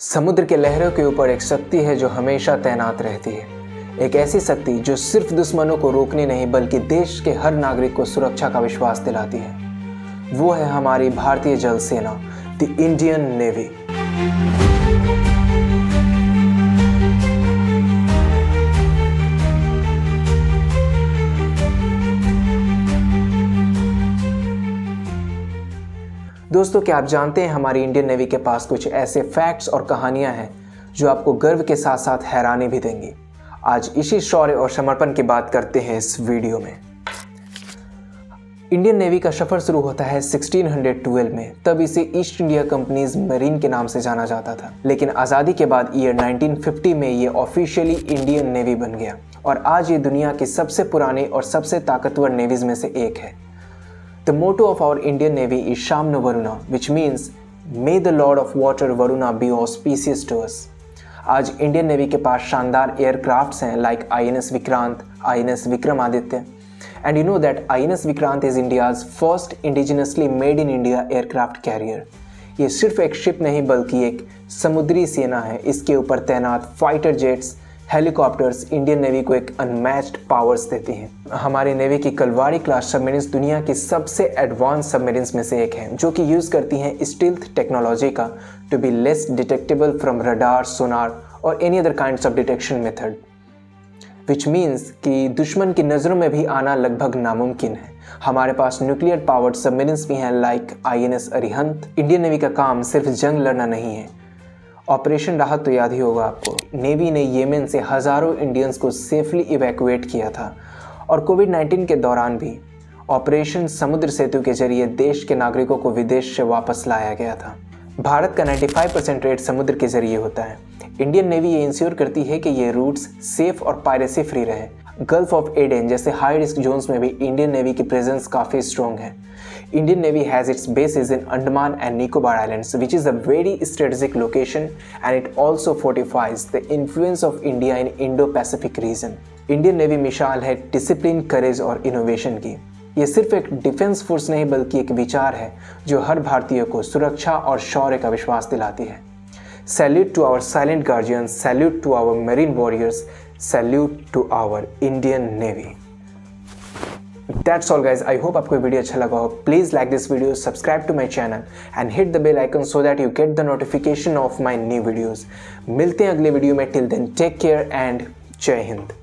समुद्र के लहरों के ऊपर एक शक्ति है जो हमेशा तैनात रहती है। एक ऐसी शक्ति जो सिर्फ दुश्मनों को रोकने नहीं बल्कि देश के हर नागरिक को सुरक्षा का विश्वास दिलाती है। वो है हमारी भारतीय जल सेना, द इंडियन नेवी। दोस्तों, क्या आप जानते हैं हमारी इंडियन नेवी के पास कुछ ऐसे फैक्ट्स और कहानियां हैं जो आपको गर्व के साथ साथ हैरानी भी देंगी। आज इसी शौर्य और समर्पण की बात करते हैं इस वीडियो में। इंडियन नेवी का सफर शुरू होता है 1612 में। तब इसे ईस्ट इंडिया कंपनीज मरीन के नाम से जाना जाता था, लेकिन आज़ादी के बाद ईयर 1950 में ये ऑफिशियली इंडियन नेवी बन गया और आज ये दुनिया की सबसे पुरानी और सबसे ताकतवर नेवीज में से एक है। The motto of our Indian Navy is Shamna Varuna, which means May the Lord of Water Varuna be auspicious to us. आज इंडियन नेवी के पास शानदार एयरक्राफ्ट्स हैं like INS Vikrant, INS Vikramaditya. And you know that INS Vikrant is India's first indigenously made in India aircraft carrier. ये सिर्फ एक ship नहीं बल्कि एक समुद्री सेना है। इसके ऊपर तैनात fighter jets, helicopters Indian navy को एक अनमैच्ड पावर्स देती हैं। हमारी नेवी की कलवाड़ी क्लास सबमरीन्स दुनिया की सबसे एडवांस सबमरीन्स में से एक है, जो कि यूज़ करती हैं स्टील्थ टेक्नोलॉजी का to be less detectable from radar, sonar और any other kinds of detection method, which means कि दुश्मन की नज़रों में भी आना लगभग नामुमकिन है। हमारे पास न्यूक्लियर पावर्ड सबमरीन्स भी हैं like INS Arihant. Indian navy का काम सिर्फ जंग लड़ना नहीं है। ऑपरेशन राहत तो याद ही होगा आपको। नेवी ने येमेन से हज़ारों इंडियंस को सेफली इवैक्यूएट किया था और कोविड-19 के दौरान भी ऑपरेशन समुद्र सेतु के जरिए देश के नागरिकों को विदेश से वापस लाया गया था। भारत का 95% ट्रेड समुद्र के जरिए होता है। इंडियन नेवी ये इंश्योर करती है कि ये रूट्स सेफ और पायरेसी फ्री रहे। गल्फ ऑफ एडन जैसे हाई रिस्क जोन्स में भी इंडियन नेवी की प्रेजेंस काफ़ी स्ट्रॉन्ग है। Indian Navy has its bases in Andaman and Nicobar Islands, which is a very strategic location, and it also fortifies the influence of India in Indo-Pacific region. Indian Navy मिसाल है discipline, करेज और innovation की। ये सिर्फ एक defence force नहीं बल्कि एक विचार है जो हर भारतीय को सुरक्षा और शौर्य का विश्वास दिलाती है। Salute to our silent guardians, salute to our marine warriors, salute to our Indian Navy. That's all guys, I hope आपको वीडियो अच्छा लगा हो। Please like this video, subscribe to my channel and hit the bell icon so that you get the notification of my new videos. मिलते हैं अगले video में। Till then, take care and जय हिंद।